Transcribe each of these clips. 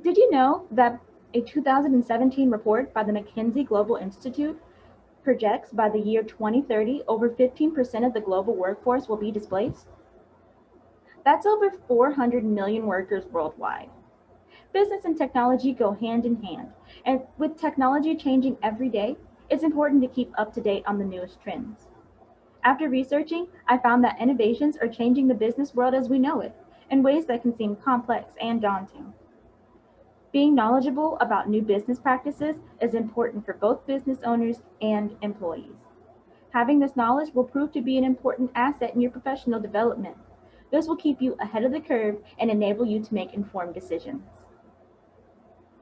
Did you know that a 2017 report by the McKinsey Global Institute projects by the year 2030 over 15% of the global workforce will be displaced? That's over 400 million workers worldwide. Business and technology go hand in hand, and with technology changing every day, it's important to keep up to date on the newest trends. After researching, I found that innovations are changing the business world as we know it in ways that can seem complex and daunting. Being knowledgeable about new business practices is important for both business owners and employees. Having this knowledge will prove to be an important asset in your professional development. This will keep you ahead of the curve and enable you to make informed decisions.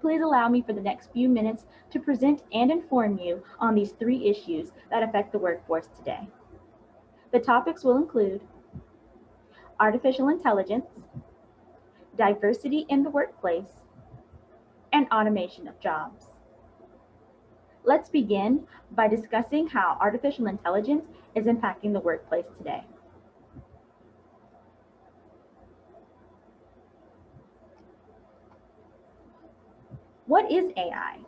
Please allow me for the next few minutes to present and inform you on these three issues that affect the workforce today. The topics will include artificial intelligence, diversity in the workplace, and automation of jobs. Let's begin by discussing how artificial intelligence is impacting the workplace today. What is AI,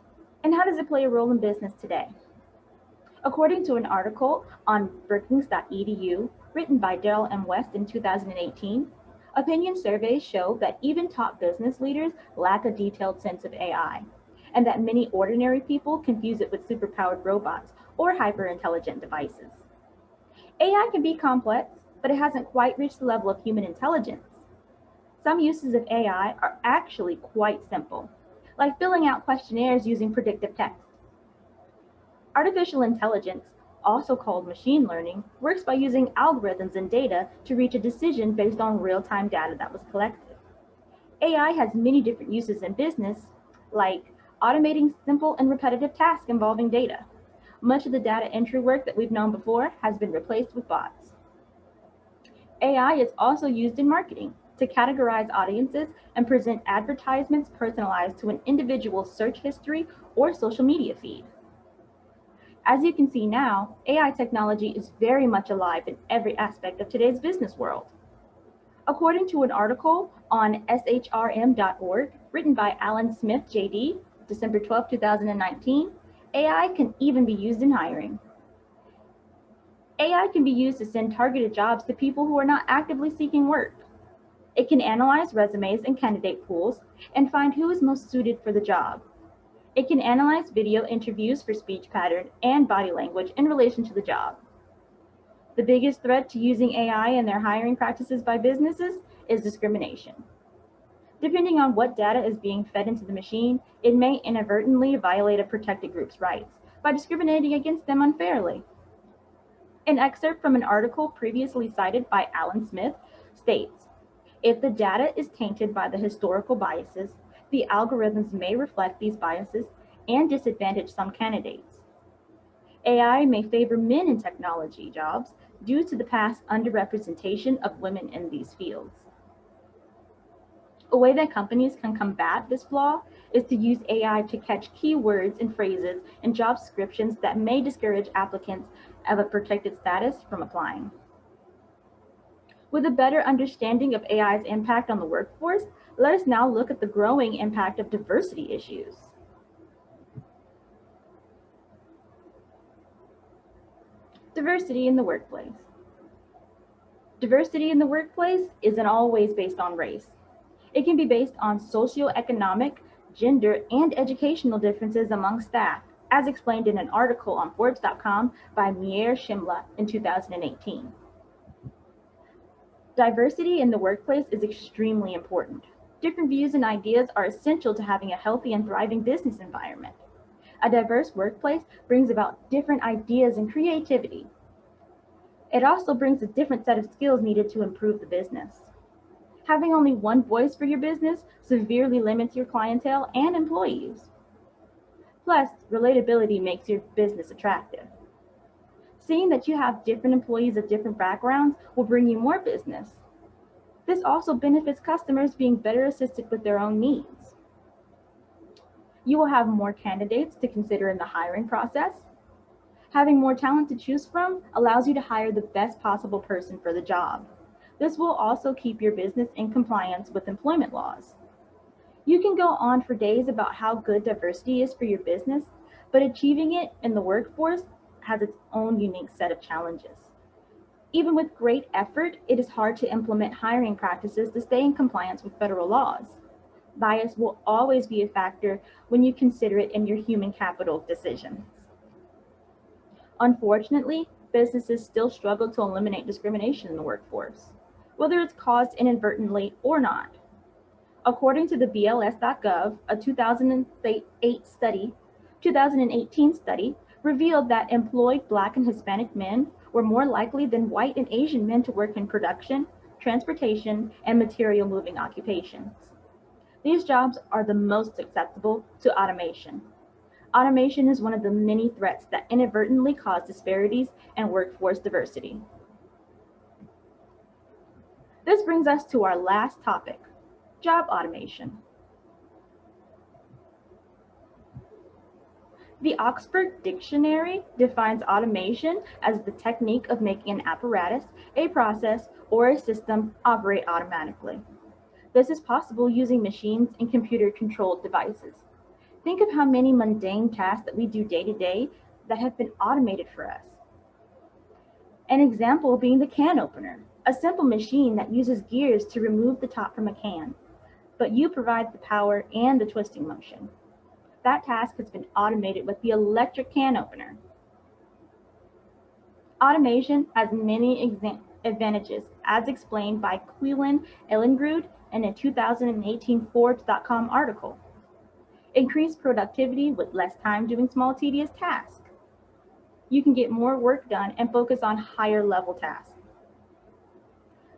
and how does it play a role in business today? According to an article on Brookings.edu written by Daryl M. West in 2018, opinion surveys show that even top business leaders lack a detailed sense of AI, and that many ordinary people confuse it with superpowered robots or hyper-intelligent devices. AI can be complex, but it hasn't quite reached the level of human intelligence. Some uses of AI are actually quite simple, like filling out questionnaires using predictive text. Artificial intelligence, also called machine learning, works by using algorithms and data to reach a decision based on real-time data that was collected. AI has many different uses in business, like automating simple and repetitive tasks involving data. Much of the data entry work that we've known before has been replaced with bots. AI is also used in marketing to categorize audiences and present advertisements personalized to an individual's search history or social media feed. As you can see now, AI technology is very much alive in every aspect of today's business world. According to an article on shrm.org written by Alan Smith, JD, December 12, 2019, AI can even be used in hiring. AI can be used to send targeted jobs to people who are not actively seeking work. It can analyze resumes and candidate pools and find who is most suited for the job. It can analyze video interviews for speech pattern and body language in relation to the job. The biggest threat to using AI in their hiring practices by businesses is discrimination. Depending on what data is being fed into the machine, it may inadvertently violate a protected group's rights by discriminating against them unfairly. An excerpt from an article previously cited by Alan Smith states, if the data is tainted by the historical biases, the algorithms may reflect these biases and disadvantage some candidates. AI may favor men in technology jobs due to the past underrepresentation of women in these fields. A way that companies can combat this flaw is to use AI to catch keywords and phrases in job descriptions that may discourage applicants of a protected status from applying. With a better understanding of AI's impact on the workforce, let us now look at the growing impact of diversity issues. Diversity in the workplace. Diversity in the workplace isn't always based on race. It can be based on socioeconomic, gender, and educational differences among staff, as explained in an article on Forbes.com by Meir Shimla in 2018. Diversity in the workplace is extremely important. Different views and ideas are essential to having a healthy and thriving business environment. A diverse workplace brings about different ideas and creativity. It also brings a different set of skills needed to improve the business. Having only one voice for your business severely limits your clientele and employees. Plus, relatability makes your business attractive. Seeing that you have different employees of different backgrounds will bring you more business. This also benefits customers being better assisted with their own needs. You will have more candidates to consider in the hiring process. Having more talent to choose from allows you to hire the best possible person for the job. This will also keep your business in compliance with employment laws. You can go on for days about how good diversity is for your business, but achieving it in the workforce has its own unique set of challenges. Even with great effort, it is hard to implement hiring practices to stay in compliance with federal laws. Bias will always be a factor when you consider it in your human capital decisions. Unfortunately, businesses still struggle to eliminate discrimination in the workforce, whether it's caused inadvertently or not. According to the BLS.gov, a 2018 study revealed that employed Black and Hispanic men were more likely than white and Asian men to work in production, transportation, and material moving occupations. These jobs are the most susceptible to automation. Automation is one of the many threats that inadvertently cause disparities in workforce diversity. This brings us to our last topic, job automation. The Oxford Dictionary defines automation as the technique of making an apparatus, a process, or a system operate automatically. This is possible using machines and computer-controlled devices. Think of how many mundane tasks that we do day to day that have been automated for us. An example being the can opener, a simple machine that uses gears to remove the top from a can, but you provide the power and the twisting motion. That task has been automated with the electric can opener. Automation has many advantages, as explained by Quillen Ellengrud in a 2018 Forbes.com article. Increased productivity with less time doing small, tedious tasks. You can get more work done and focus on higher level tasks.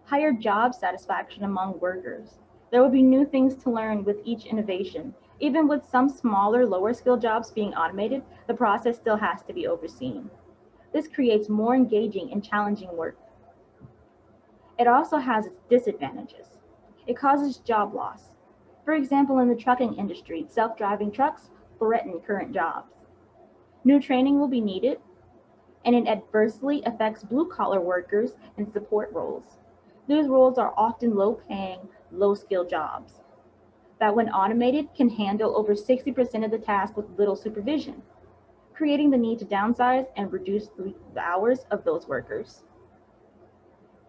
Higher job satisfaction among workers. There will be new things to learn with each innovation. Even with some smaller, lower skill jobs being automated, the process still has to be overseen. This creates more engaging and challenging work. It also has its disadvantages. It causes job loss. For example, in the trucking industry, self-driving trucks threaten current jobs. New training will be needed, and it adversely affects blue-collar workers in support roles. These roles are often low-paying, low-skill jobs that when automated can handle over 60% of the tasks with little supervision, creating the need to downsize and reduce the hours of those workers.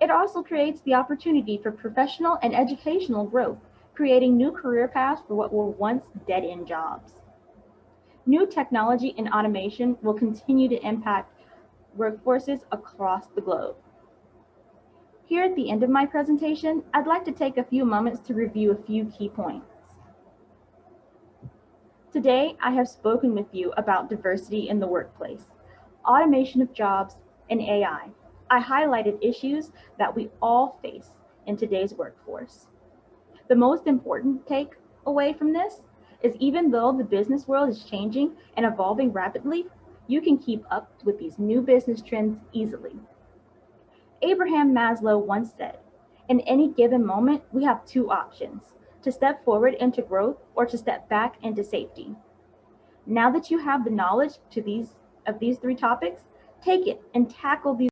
It also creates the opportunity for professional and educational growth, creating new career paths for what were once dead-end jobs. New technology and automation will continue to impact workforces across the globe. Here at the end of my presentation, I'd like to take a few moments to review a few key points. Today, I have spoken with you about diversity in the workplace, automation of jobs, and AI. I highlighted issues that we all face in today's workforce. The most important takeaway from this is even though the business world is changing and evolving rapidly, you can keep up with these new business trends easily. Abraham Maslow once said, in any given moment, we have two options, to step forward into growth or to step back into safety. Now that you have the knowledge of these three topics, take it and tackle these